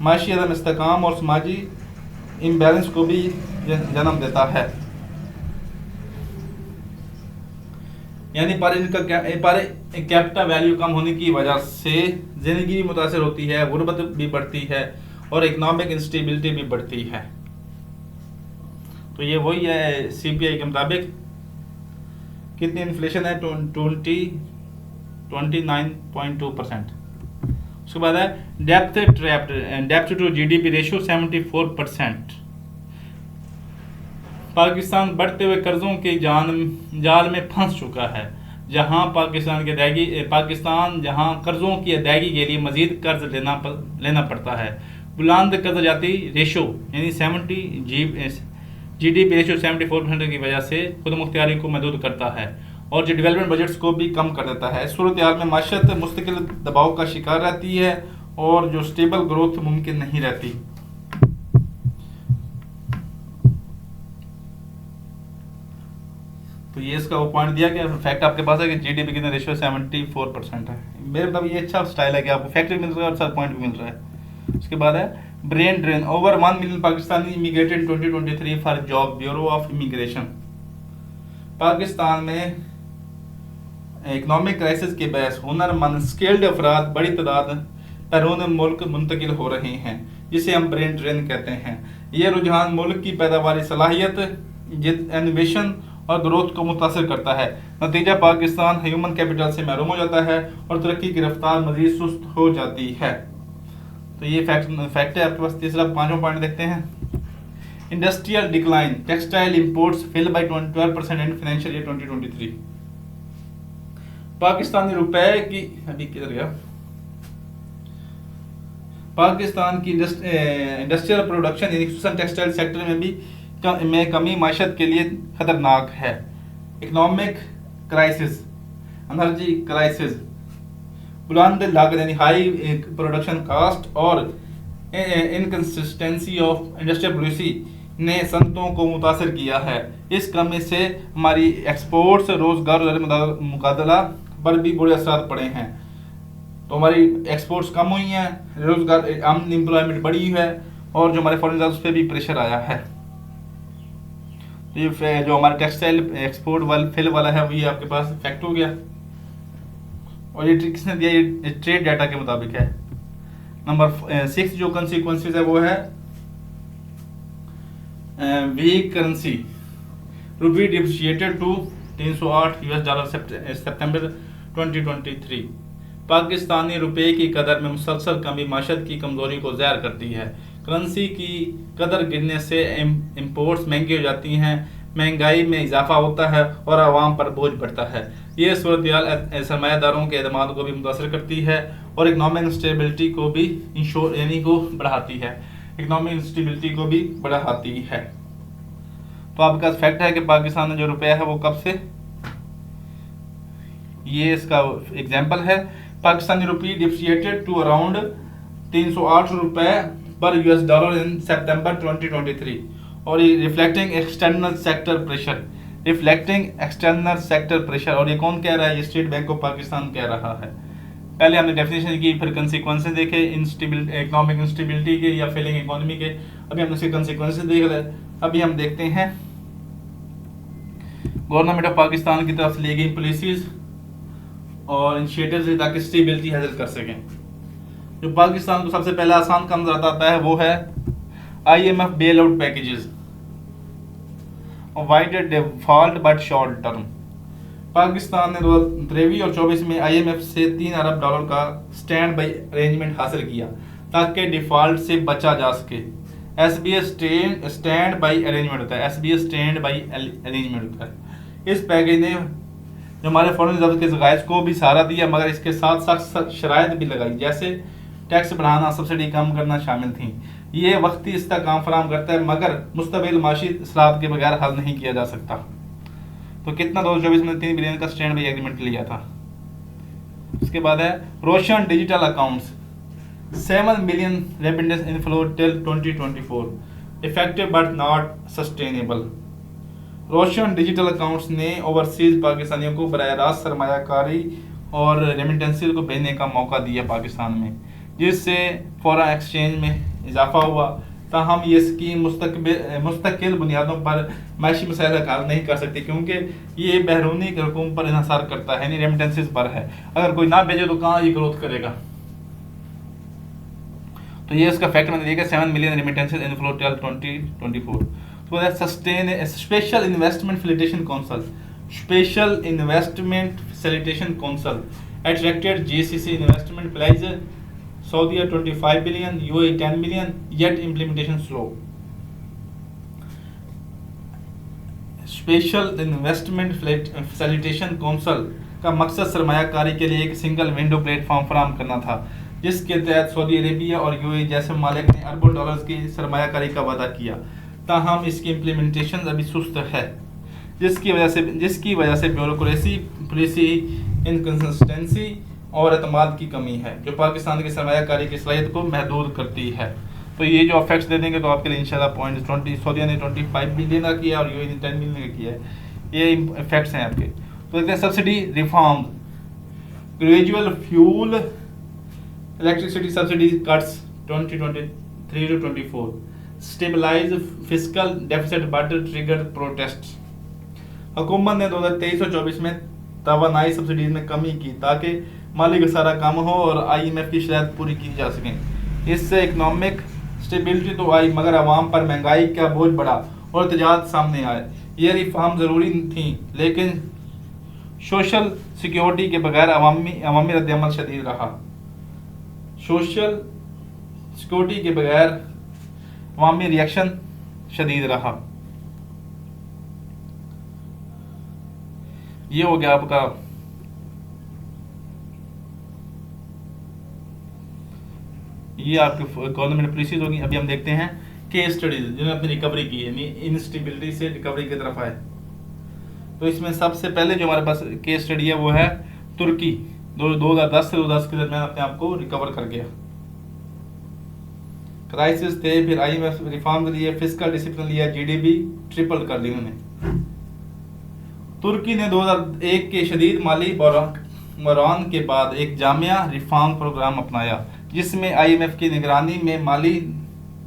S1: माशी अदम इस्तेकाम और समाजी इम्बैलेंस को भी जन्म देता है। यानी पर कैपिटा वैल्यू कम होने की वजह से ज़िंदगी भी मुतासर होती है, गुर्बत भी बढ़ती है और इकनॉमिक इंस्टेबिलिटी भी बढ़ती है। तो ये वही है CPI के मुताबिक कितनी इन्फ्लेशन है 29.2%। उसके बाद है डेप्थ टू GDP रेशियो 74%। पाकिस्तान बढ़ते हुए कर्जों के जाल में फंस चुका है, जहां पाकिस्तान जहां कर्जों की अदायगी के लिए मजीद कर्ज लेना पड़ता है। बुलंद कर्ज जाती रेशो यानी GDP रेशो 74% की वजह से खुद मुख्तियारी को महदूद करता है और जो डेवलपमेंट बजट्स को भी कम कर देता है। इस सूरत हाल में माशरत मुस्तकिल दबाव का शिकार रहती है और जो स्टेबल ग्रोथ मुमकिन नहीं रहती। तो ये इसका वो पॉइंट दिया कि फैक्ट आपके पास है कि GDP की रेशियो 74% है। मेरे मतलब ये अच्छा स्टाइल है कि आपको फैक्ट भी मिल रहा है और सर पॉइंट भी मिल रहा है। उसके बाद है brain drain. Over 1 million Pakistani immigrated 2023 for job, bureau of immigration. Pakistan में इकोनॉमिक क्राइसिस के बहस हुनरमंद स्किल्ड अफराद बड़ी तादाद बैरून मुल्क मुंतकिल हो रहे हैं, जिसे हम ब्रेन ड्रेन कहते हैं। ये रुझान मुल्क की पैदावारी सलाहियत, इनोवेशन और ग्रोथ को मुतासर करता है। नतीजा पाकिस्तान ह्यूमन कैपिटल से महरूम हो जाता है और तरक्की की रफ्तार मजीद सुस्त हो जाती है। तो ये फैक्ट है आपके पास। तीसरा 5वां पॉइंट देखते हैं। Industrial decline, textile imports fell by 12% in financial year 2023। Pakistani रुपए की अभी किधर गया, पाकिस्तान की इंडस्ट्रियल प्रोडक्शन यानी खुसूसन टेक्सटाइल सेक्टर में कमी माशत के लिए खतरनाक है। इकोनॉमिक क्राइसिस, एनर्जी क्राइसिस, बुलंद लागत यानी हाई प्रोडक्शन कास्ट और इनकंसिस्टेंसी ऑफ इंडस्ट्रियल पॉलिसी ने सनतों को मुतासर किया है। इस कमी से हमारी एक्सपोर्ट्स, रोजगार और मुकाबला पर भी बुरे असर पड़े हैं। तो हमारी एक्सपोर्ट्स कम हुई हैं, रोजगार अनएम्प्लॉयमेंट बढ़ी है और जो हमारे फॉरेन उस पर भी प्रेशर आया है। तो ये जो हमारा टेक्सटाइल एक्सपोर्ट फिल वाला है वो ये आपके पास फैक्ट हो गया। और ये किसने दिया, ये ट्रेड डाटा के मुताबिक है। नंबर 6 जो कंसिक्वेंसेस है वो है वीक करेंसी, रूपी डिप्रिशिएटेड टू $308 सितंबर 2023। पाकिस्तानी रुपए की कदर में मुसलसल कमी माशत की कमजोरी को ज़ाहिर करती है। करेंसी की कदर गिरने से इंपोर्ट्स महंगी हो जाती हैं, महंगाई में इजाफा होता है और आवाम पर बोझ बढ़ता है। ये सूरत सरमायादारों के एतमाद को भी मुतासर करती है और इकनॉमिक इंस्टेबिलिटी को भी बढ़ाती है। इकनॉमिक इंस्टेबिलिटी को भी बढ़ाती है। तो आपके पास फैक्ट है कि पाकिस्तान में जो रुपया है वो कब से, ये इसका एग्जाम्पल है। पाकिस्तानी रुपी डिप्रिशिएटेड टू अराउंड 308 रुपए पर $US इन सितंबर 2023 और ये रिफ्लेक्टिंग एक्सटर्नल सेक्टर प्रेशर। और ये कौन कह रहा है, ये स्टेट बैंक ऑफ पाकिस्तान कह रहा है। पहले हमने डेफिनेशन की, फिर कंसिक्वेंसेस देखे इकोनॉमिक इंस्टेबिलिटी के या फेलिंग इकोनॉमी के। अभी हमने उसके कंसिक्वेंसेस देख रहे। अभी हम देखते हैं गवर्नमेंट ऑफ पाकिस्तान की तरफ से ली गई पॉलिसीज और इनिशिएटिव्स ताकि स्टेबिलिटी हासिल कर सकें। जो पाकिस्तान को सबसे पहला आसान काम नजर आता है वो है IMF bail out packages, wide default but short term. Pakistan ने 2023 और 24 में IMF से $3 अरब का स्टैंड बाई अरेंजमेंट हासिल किया ताकि डिफॉल्ट से बचा जा सके। SBS स्टैंड बाई अरेंजमेंट होता है, SBS स्टैंड बाई अरेंजमेंट होता है। इस पैकेज ने जो हमारे फॉरेन रिजर्व के ज़खायर को भी सहारा दिया, मगर इसके साथ साथ शराइत भी लगाई, जैसे टैक्स बढ़ाना, सब्सिडी कम करना शामिल थी। ये वक्ती इसका काम फराम करता है मगर मुस्तबिल माशी असरात के बगैर हल नहीं किया जा सकता। तो कितना 2024 में 3 बिलियन का स्टैंड बाई एग्रीमेंट लिया था। उसके बाद है Roshan digital accounts, 7 million remittance inflow till 2024, effective but not sustainable. Roshan digital accounts ने ओवरसीज पाकिस्तानियों को बराह रास्त सरमायाकारी और रेमिटेंसेस को भेजने का मौका दिया पाकिस्तान में, जिससे फॉरेन एक्सचेंज में इजाफा हुआ। ताहम ये स्कीम मुस्तकिल बुनियादों पर माशी मसाइल का हल नहीं कर सकती, क्योंकि ये बैरूनी रकूम पर इन्हसार करता है, यानी रेमिटेंसेस पर है। अगर कोई ना भेजे तो कहाँ ये ग्रोथ करेगा। तो ये इसका फैक्ट मैंने दिया 7 मिलियन रेमिटेंसेस इनफ्लो टिल 2024। तो sustain special investment facilitation council, special investment facilitation council attracted GCC investment pledge Saudi 25 billion, UAE 10 million, yet implementation slow. Special investment facilitation council का मकसद सरमायाकारी के लिए एक सिंगल विंडो प्लेटफॉर्म फराहम करना था, जिसके तहत सऊदी अरेबिया और यूएई जैसे मालिक ने अरबों डॉलर्स की सरमायाकारी का वादा किया। ताहम इसकी इम्प्लीमेंटेशन अभी सुस्त है, जिसकी वजह से ब्यूरोक्रेसी, पॉलिसी इनकंसिस्टेंसी और एतमाद की कमी है, जो पाकिस्तान की सरमायाकारी की सलाहियत को महदूद करती है। तो ये जो फैक्ट्स दे देंगे तो आपके लिए इंशाल्लाह पॉइंट 20 सऊदी ने 25 बिलियन का किया और यूएई ने 10 बिलियन का किया है, ये फैक्ट्स हैं आपके। तो देखते हैं subsidy reform, gradual fuel electricity subsidy cuts 2023 to 24, stabilise fiscal deficit but triggered protest. हुकूमत ने 2023 और 24 में तवानाई सब्सिडीज में कमी की ताकि माली खसारा कम हो और IMF की शर्त पूरी की जा सकें। इससे इकोनॉमिक स्टेबिलिटी तो आई, मगर आवाम पर महंगाई का बोझ बढ़ा और एहतजाज सामने आए। ये रिफॉर्म ज़रूरी थी, लेकिन सोशल सिक्योरिटी के बगैर अवामी रद्दअमल शदीद रहा। सोशल सिक्योरिटी के बगैर अवामी रिएक्शन शदीद रहा। ये हो गया आपका ये आपकी गवर्नमेंट पॉलिसीज होगी। अभी हम देखते हैं केस स्टडीज जिन्होंने अपनी रिकवरी की है, इंस्टेबिलिटी से रिकवरी की तरफ आए। तो इसमें सबसे पहले जो हमारे पास केस स्टडी है वो है तुर्की, 2010 से 2010 के दरमियान अपने आप को रिकवर कर गया। क्राइसिस थे, फिर IMF रिफॉर्म लिए, फिस्कल डिसिप्लिन लिया, GDP ट्रिपल कर ली उन्होंने। तुर्की ने 2001 के शदीद माली बहरान के बाद एक जामिया रिफॉर्म प्रोग्राम अपनाया, जिसमें IMF की निगरानी में माली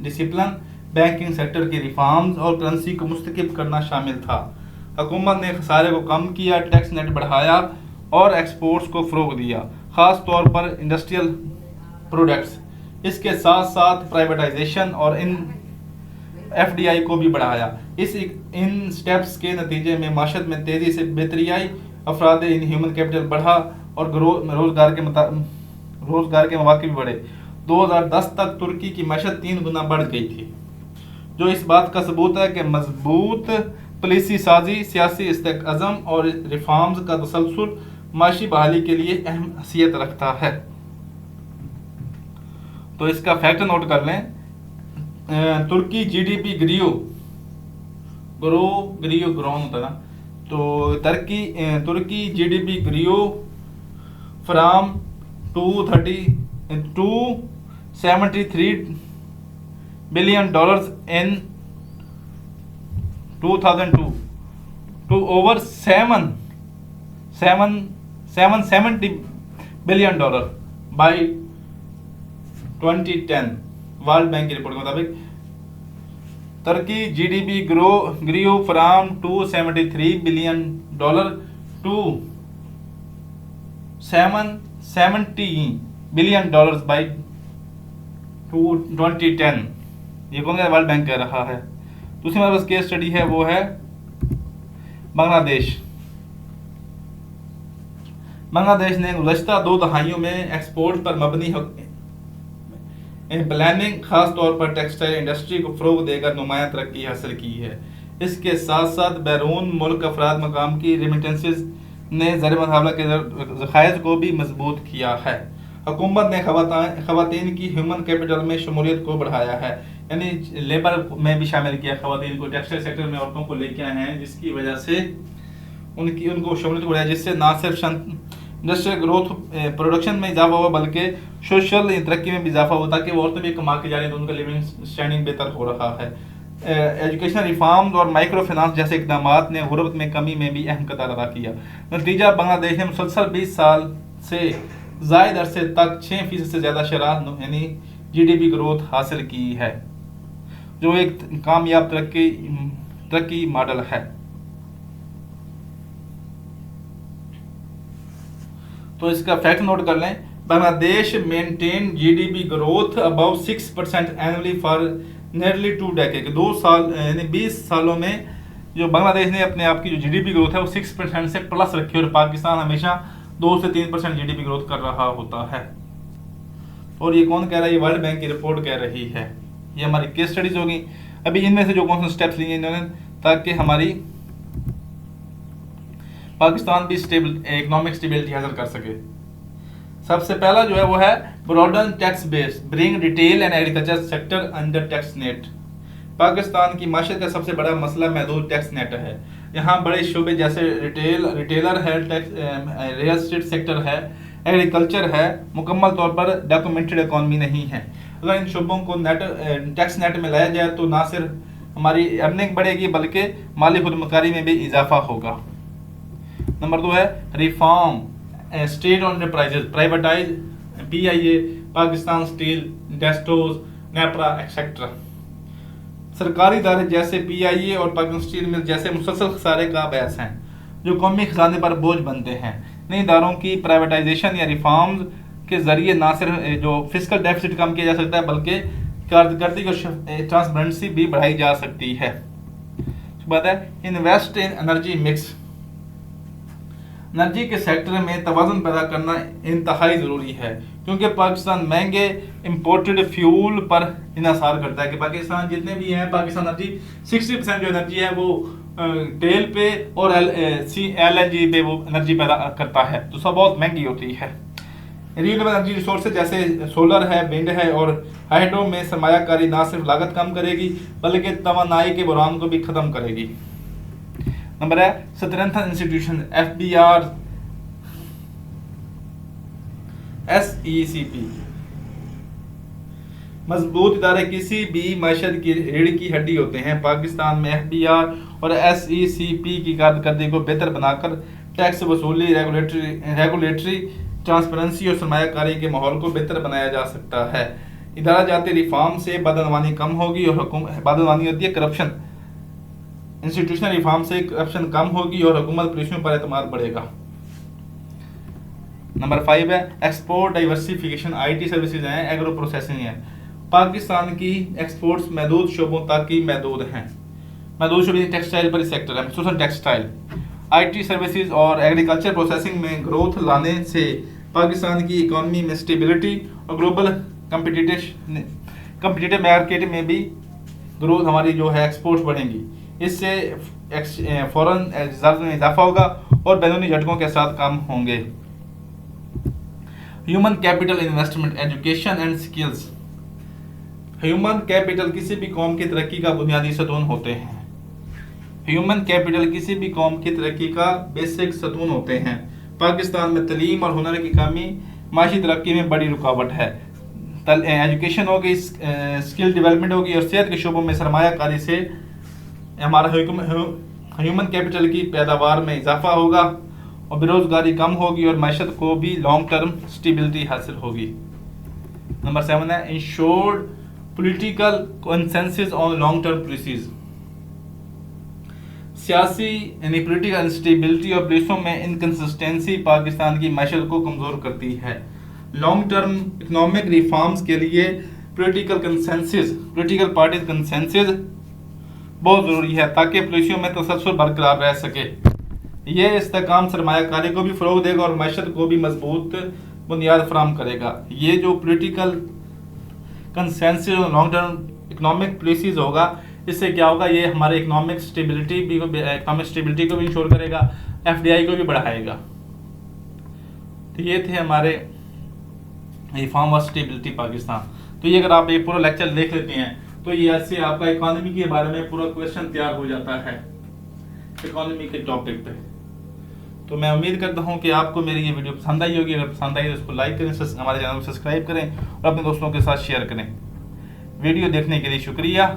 S1: डिसिप्लिन, बैंकिंग सेक्टर की रिफॉर्म्स और करेंसी को मुस्तकिब करना शामिल था। हुकूमत ने खसारे को कम किया, टैक्स नेट बढ़ाया और एक्सपोर्ट्स को फ़रोग दिया, ख़ास तौर पर इंडस्ट्रियल प्रोडक्ट्स। इसके साथ साथ प्राइवेटाइजेशन और FDI को भी बढ़ाया। इन स्टेप्स के नतीजे में माशत में तेज़ी से बेहतरी आई, अफराद इन ह्यूमन कैपिटल बढ़ा और रोज़गार के मौके भी बढ़े। 2010 तक तुर्की की माशत 3 गुना बढ़ गई थी, जो इस बात का सबूत है कि मजबूत पॉलिसी साजी, सियासी इस्तेक़ाज़म और रिफॉर्म्स का तसलसल माशी बहाली के लिए अहम हैसियत रखता है। तो इसका फैक्ट नोट कर लें, तुर्की GDP ग्रोन होता है ना, तो Turkey GDP grew from 273 billion dollars in 2002 to over 770 billion dollar by 2010। World Bank की रिपोर्ट के मुताबिक Turkey GDP grow from 273 billion dollar to 770 billion dollars by 2010। ये कौन सा वर्ल्ड बैंक कह रहा है। दूसरी हमारे पास केस स्टडी है, वो है बांग्लादेश। बांग्लादेश ने गुज़श्ता 2 दहाइयों में एक्सपोर्ट पर मबनी प्लानिंग, खास तौर पर टेक्सटाइल इंडस्ट्री को फ़रोग देकर नुमायां तरक्की हासिल की है। इसके साथ साथ बैरून मुल्क अफराद मकाम की रेमिटेंसेस ने ज़र मुकाबला के ज़खायर को भी मजबूत किया है। हुकूमत ने ख़वातीन की ह्यूमन कैपिटल में शमूलियत को बढ़ाया है, यानी लेबर में भी शामिल किया ख़वातीन को, टेक्सटाइल सेक्टर में औरतों को लेके आए हैं, जिसकी वजह से उनको शमूलियत बढ़ाया, जिससे ना सिर्फ इंडस्ट्रियल ग्रोथ प्रोडक्शन में इजाफा हुआ बल्कि सोशल तरक्की में भी इजाफा हुआ, ताकि वो औरतें भी कमा के जा रही हैं तो उनका लिविंग स्टैंडिंग बेहतर हो रहा है। एजुकेशनल रिफॉर्म्स और माइक्रो फाइनेंस जैसे इक़दाम ने गुर्बत में कमी में भी अहम किरदार अदा किया। नतीजा बांग्लादेश ने मुसलसल 20 साल से जायद अरसे तक 6% से ज़्यादा शरह यानी GDP ग्रोथ हासिल की है, जो एक कामयाब तरक्की मॉडल है। तो इसका फैक्ट नोट कर लें, Bangladesh maintain GDP growth about 6% annually for nearly 2 decade. 2 साल यानी 20 सालों में जो बांग्लादेश ने अपने आप की जो GDP ग्रोथ है वो 6% से प्लस रखी है, और पाकिस्तान हमेशा 2 से 3% GDP ग्रोथ कर रहा होता है। और ये कौन कह रहा है? ये वर्ल्ड बैंक की रिपोर्ट कह रही है। ये हमारी केस स्टडीज होगी। अभी इनमें से जो कौन से स्टेप्स लिए इन्होंने ताकि हमारी पाकिस्तान भी इकोनॉमिक स्टेबिलिटी हासिल कर सके। सबसे पहला जो है वो है broaden tax base, bring retail and agriculture sector under tax net. Pakistan की माशरत का सबसे बड़ा मसला महदूद टैक्स नेट है। यहाँ बड़े शोबे जैसे रिटेलर है, रियल एस्टेट सेक्टर है, एग्रीकल्चर है, मुकम्मल तौर पर डॉक्यूमेंटेड इकॉनमी नहीं है। अगर इन शोबों को टैक्स नेट में लाया जाए तो ना सिर्फ हमारी अर्निंग बढ़ेगी बल्कि माली खुदमुख्तारी में भी इजाफा होगा। नंबर 2 है reform state owned enterprises, privatize PIA, Pakistan Steel, डेस्टोज, नेपरा एक्सेट्रा। सरकारी इदारे जैसे PIA और पाकिस्तान स्टील मिल जैसे मुसलसल खसारे का बहस हैं जो कौमी खजाने पर बोझ बनते हैं। इन इदारों की प्राइवेटाइजेशन या रिफॉर्म्स के जरिए ना सिर्फ जो फिस्कल डेफिसिट कम किया जा सकता है बल्कि कारकर्दगी और ट्रांसपेरेंसी भी बढ़ाई जा सकती है। उसके बाद है invest in energy mix, energy के सेक्टर में तवाज़ुन पैदा करना इंतहाई ज़रूरी है, क्योंकि पाकिस्तान महंगे इंपोर्टेड फ्यूल पर इन्हसार करता है कि पाकिस्तान जितने भी हैं, पाकिस्तान एनर्जी 60% जो एनर्जी है वो तेल पे और LNG पे वो एनर्जी पैदा करता है, तो सब बहुत महंगी होती है। रिन्यूएबल एनर्जी रिसोर्सेज जैसे सोलर है, विंड है और हाइड्रो में सरमायाकारी ना सिर्फ लागत कम करेगी बल्कि तवानाई के बुरान को भी ख़त्म करेगी। नंबर है स्ट्रेंथन इंस्टीट्यूशन, FBR SECP। मजबूत इदारे किसी भी मैशत की रीढ़ की हड्डी होते हैं। पाकिस्तान में FBR और SECP की कारकर्दगी को बेहतर बनाकर टैक्स वसूली, रेगुलेटरी ट्रांसपेरेंसी और सरमायाकारी के माहौल को बेहतर बनाया जा सकता है। इदारा जाती रिफॉर्म से बदअनवानी कम होगी और बदअनवानी होती है करप्शन, इंस्टीट्यूशनल रिफॉर्म से करप्शन कम होगी और हुकूमत पुलिसों पर एतमाद बढ़ेगा। नंबर 5 है एक्सपोर्ट डाइवर्सिफिकेशन, IT सर्विसेज हैं, एग्रो प्रोसेसिंग है। पाकिस्तान की एक्सपोर्ट्स महदूद शोबों तक ही महदूद हैं। महदूद शोबे टेक्सटाइल पर सेक्टर है, खसूसन टेक्सटाइल, IT सर्विसेज और एग्रीकल्चर प्रोसेसिंग में ग्रोथ लाने से पाकिस्तान की इकॉनमी में स्टेबिलिटी और ग्लोबल कम्पिटिटिव मार्केट में भी ग्रोथ हमारी जो है एक्सपोर्ट्स बढ़ेंगी। इससे फॉरेन रिजर्व में इजाफा होगा और बैरूनी झटकों के साथ काम होंगे। Human capital investment, education and skills. Human capital किसी भी कौम की तरक्की का बुनियादी सतून होते हैं। ह्यूमन कैपिटल किसी भी कौम की तरक्की का बेसिक सतून होते हैं। पाकिस्तान में तलीम और हुनर की कमी माशी तरक्की में बड़ी रुकावट है। एजुकेशन होगी, स्किल डेवलपमेंट होगी और सेहत के शोबों में सरमायाकारी से हमारा ह्यूमन कैपिटल की पैदावार में इजाफा होगा और बेरोजगारी कम होगी और मैशत को भी लॉन्ग टर्म स्टेबिलिटी हासिल होगी। नंबर 7 है insured political consensus on long term policies. सियासी यानी पॉलिटिकल इंस्टेबिलिटी और पुलिसों में इनकंसिस्टेंसी पाकिस्तान की मैशत को कमज़ोर करती है। लॉन्ग टर्म इकोनॉमिक रिफॉर्म्स के लिए पॉलिटिकल पार्टी कंसेंसस बहुत ज़रूरी है ताकि पॉलिसियों में तसल्सल बरकरार रह सके। ये इस्तेकाम सरमायाकारी को भी फ़रोग देगा और मैशत को भी मजबूत बुनियाद फराहम करेगा। ये जो पॉलिटिकल कंसेंसस और लॉन्ग टर्म इकोनॉमिक पॉलिसीज होगा, इससे क्या होगा, ये हमारे इकोनॉमिक स्टेबिलिटी को भी इंश्योर करेगा, FDI को भी बढ़ाएगा। तो ये थे हमारे रिफॉर्म और स्टेबिलिटी पाकिस्तान। तो ये अगर आप ये पूरा लेक्चर देख लेते हैं तो ये ऐसे आपका इकोनॉमी के बारे में पूरा क्वेश्चन तैयार हो जाता है इकोनॉमी के टॉपिक पे। तो मैं उम्मीद करता हूँ कि आपको मेरी ये वीडियो पसंद आई होगी। अगर पसंद आई तो इसको लाइक करें, हमारे चैनल को सब्सक्राइब करें और अपने दोस्तों के साथ शेयर करें। वीडियो देखने के लिए शुक्रिया।